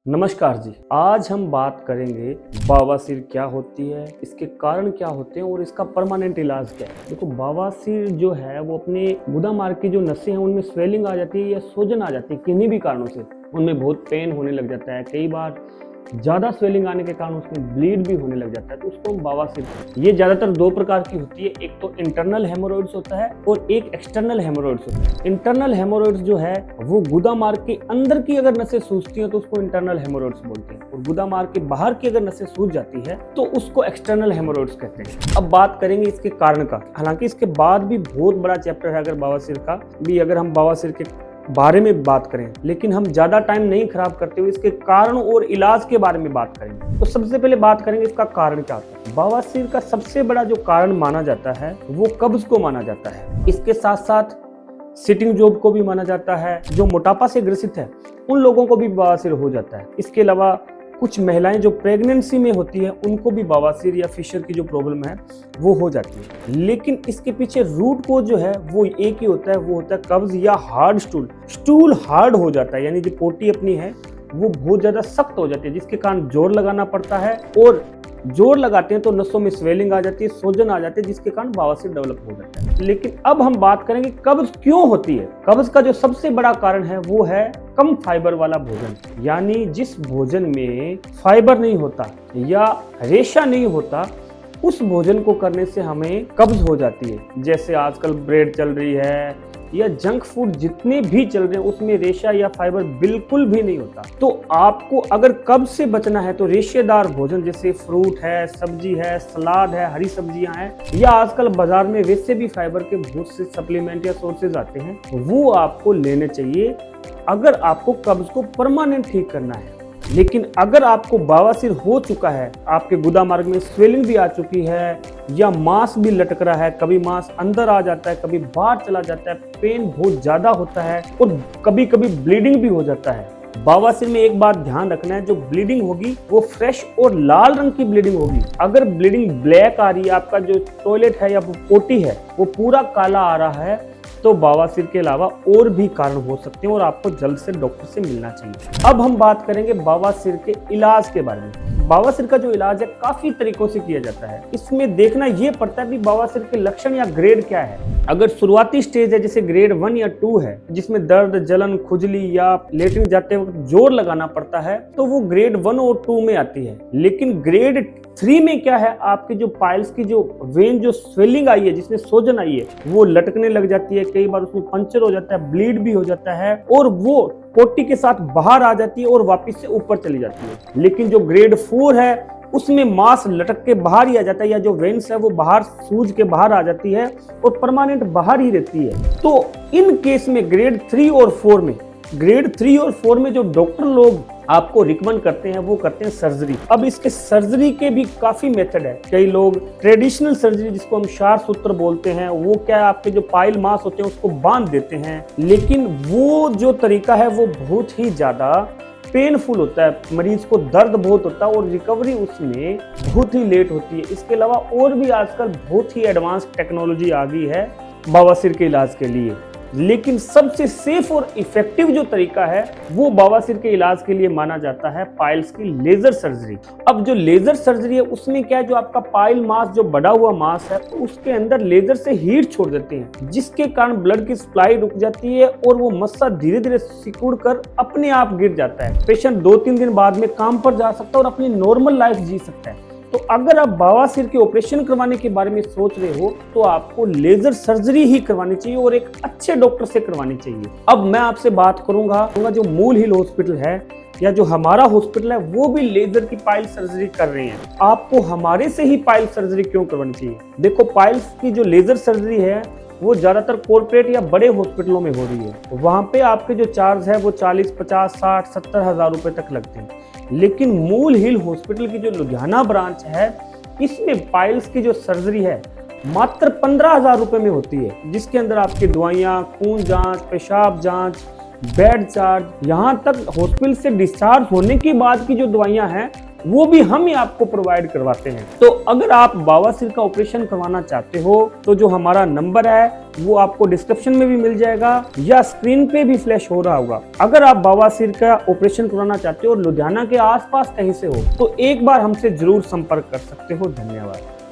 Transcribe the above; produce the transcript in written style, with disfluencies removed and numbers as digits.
नमस्कार जी। आज हम बात करेंगे बवासीर क्या होती है, इसके कारण क्या होते हैं और इसका परमानेंट इलाज क्या है। देखो, बवासीर जो है वो अपने गुदा मार्ग की जो नसें हैं उनमें स्वेलिंग आ जाती है या सूजन आ जाती है किन्हीं भी कारणों से। उनमें बहुत पेन होने लग जाता है, कई बार ज़्यादा स्वेलिंग आने के कारण उसमें ब्लीड भी होने लग जाता है, तो उसको हम बवासीर कहते हैं। ये ज़्यादातर दो प्रकार की होती है, एक तो इंटरनल हेमोरॉइड्स होता है और एक एक्सटर्नल हेमोरॉइड्स होता है। इंटरनल हेमोरॉइड्स जो है वो गुदा मार्ग के अंदर की अगर नसें सूजती हैं तो उसको इंटरनल हेमोरॉइड्स बोलते हैं, और गुदा मार्ग के बाहर की अगर नसें सूज जाती है तो उसको एक्सटर्नल हेमोरॉइड्स कहते हैं। अब बात करेंगे इसके कारण का। हालांकि इसके बाद भी बहुत बड़ा चैप्टर है अगर बवासीर का भी, अगर हम बवासीर के बारे में बात करें, लेकिन हम ज्यादा टाइम नहीं खराब करते हुए इसके कारण और इलाज के बारे में बात करेंगे। तो सबसे पहले बात करेंगे इसका कारण क्या होता है। बवासीर का सबसे बड़ा जो कारण माना जाता है वो कब्ज को माना जाता है। इसके साथ साथ सिटिंग जॉब को भी माना जाता है। जो मोटापा से ग्रसित है उन लोगों को भी बवासीर हो जाता है। इसके अलावा कुछ महिलाएं जो प्रेगनेंसी में होती है उनको भी बवासीर या फिशर की जो प्रॉब्लम है वो हो जाती है। लेकिन इसके पीछे रूट कोज जो है वो एक ही होता है, वो होता है कब्ज या हार्ड स्टूल हार्ड हो जाता है, यानी जो पोटी अपनी है वो बहुत ज्यादा सख्त हो जाती है, जिसके कारण जोर लगाना पड़ता है, और जोर लगाते हैं तो नसों में स्वेलिंग आ जाती है, सूजन आ जाती है, जिसके कारण बवासीर डेवलप हो जाता है। लेकिन अब हम बात करेंगे कब्ज क्यों होती है। कब्ज का जो सबसे बड़ा कारण है वो है कम फाइबर वाला भोजन, यानी जिस भोजन में फाइबर नहीं होता या रेशा नहीं होता उस भोजन को करने से हमें कब्ज हो जाती है। जैसे आजकल ब्रेड चल रही है या जंक फूड जितने भी चल रहे हैं उसमें रेशा या फाइबर बिल्कुल भी नहीं होता। तो आपको अगर कब्ज से बचना है तो रेशेदार भोजन जैसे फ्रूट है, सब्जी है, सलाद है, हरी सब्जियां हैं, या आजकल बाजार में वैसे भी फाइबर के बहुत से सप्लीमेंट या सोर्सेज आते हैं, वो आपको लेने चाहिए अगर आपको कब्ज को परमानेंट ठीक करना है। लेकिन अगर आपको बवासीर हो चुका है, आपके गुदा मार्ग में स्वेलिंग भी आ चुकी है या मांस भी लटक रहा है, कभी मांस अंदर आ जाता है, कभी बाहर चला जाता है, पेन बहुत ज्यादा होता है और कभी कभी ब्लीडिंग भी हो जाता है। बवासीर में एक बात ध्यान रखना है, जो ब्लीडिंग होगी वो फ्रेश और लाल रंग की ब्लीडिंग होगी। अगर ब्लीडिंग ब्लैक आ रही है, आपका जो टॉयलेट है या पोटी है वो पूरा काला आ रहा है, तो बवासीर के अलावा और भी कारण हो सकते हैं और आपको जल्द से डॉक्टर से मिलना चाहिए। अब हम बात करेंगे बवासीर के इलाज के बारे में। बवासीर का जो इलाज है काफी तरीकों से किया जाता है। इसमें देखना यह पड़ता है कि बवासीर के लक्षण या ग्रेड क्या है। अगर शुरुआती स्टेज है जैसे ग्रेड 1 या 2 है, जिसमें दर्द, जलन, खुजली या लेटरिन जाते वक्त जोर लगाना पड़ता है, तो वो ग्रेड 1 और 2 में आती है। लेकिन ग्रेड 3 में क्या है, आपकी जो पाइल्स की जो वेन जो स्वेलिंग आई है, जिसमें सूजन आई है, वो लटकने लग जाती है, कई बार उसमें पंचर हो जाता है, ब्लीड भी हो जाता है और वो पोटी के साथ बाहर आ जाती है और वापस से ऊपर चली जाती है। लेकिन जो ग्रेड 4 है उसमें मांस लटक के बाहर ही आ जाता है, या जो वेन्स है वो बाहर सूज के बाहर आ जाती है और परमानेंट बाहर ही रहती है। तो इन केस में ग्रेड 3 और 4 में जो डॉक्टर लोग आपको रिकमेंड करते हैं वो करते हैं सर्जरी। अब इसके सर्जरी के भी काफी मेथड है। कई लोग ट्रेडिशनल सर्जरी, जिसको हम शार सूत्र बोलते हैं, वो क्या है, आपके जो पाइल मांस होते हैं उसको बांध देते हैं, लेकिन वो जो तरीका है वो बहुत ही ज्यादा पेनफुल होता है, मरीज को दर्द बहुत होता है और रिकवरी उसमें बहुत ही लेट होती है। इसके अलावा और भी आजकल बहुत ही एडवांस टेक्नोलॉजी आ गई है बवासीर के इलाज के लिए, लेकिन सबसे सेफ और इफेक्टिव जो तरीका है वो बवासीर के इलाज के लिए माना जाता है पाइल्स की लेजर सर्जरी। अब जो लेजर सर्जरी है उसमें क्या है, जो आपका पाइल मास जो बड़ा हुआ मास है तो उसके अंदर लेजर से हीट छोड़ देते हैं, जिसके कारण ब्लड की सप्लाई रुक जाती है और वो मस्सा धीरे धीरे सिकुड़ कर अपने आप गिर जाता है। पेशेंट 2-3 दिन बाद में काम पर जा सकता है और अपनी नॉर्मल लाइफ जी सकता है। तो अगर आप बवासीर के ऑपरेशन करवाने के बारे में सोच रहे हो तो आपको लेजर सर्जरी ही करवानी चाहिए और एक अच्छे डॉक्टर से करवानी चाहिए। अब मैं आपसे बात करूंगा जो मूल हिल हॉस्पिटल है या जो हमारा हॉस्पिटल है वो भी लेजर की पाइल सर्जरी कर रहे हैं। आपको हमारे से ही पाइल सर्जरी क्यों करवानी चाहिए? देखो, पाइल्स की जो लेजर सर्जरी है वो ज्यादातर कॉर्पोरेट या बड़े हॉस्पिटलों में हो रही है। वहां पे आपके जो चार्ज है वो 40, 50, 60, 70 हजार रुपए तक लगते हैं। लेकिन मूल हिल हॉस्पिटल की जो लुधियाना ब्रांच है, इसमें पाइल्स की जो सर्जरी है मात्र 15,000 रुपए में होती है, जिसके अंदर आपकी दवाइयाँ, खून जांच, पेशाब जांच, बेड चार्ज, यहाँ तक हॉस्पिटल से डिस्चार्ज होने के बाद की जो दवाइयाँ हैं वो भी हम ही आपको प्रोवाइड करवाते हैं। तो अगर आप बवासीर का ऑपरेशन करवाना चाहते हो तो जो हमारा नंबर है वो आपको डिस्क्रिप्शन में भी मिल जाएगा या स्क्रीन पे भी फ्लैश हो रहा होगा। अगर आप बवासीर का ऑपरेशन करवाना चाहते हो और लुधियाना के आसपास कहीं से हो तो एक बार हमसे जरूर संपर्क कर सकते हो। धन्यवाद।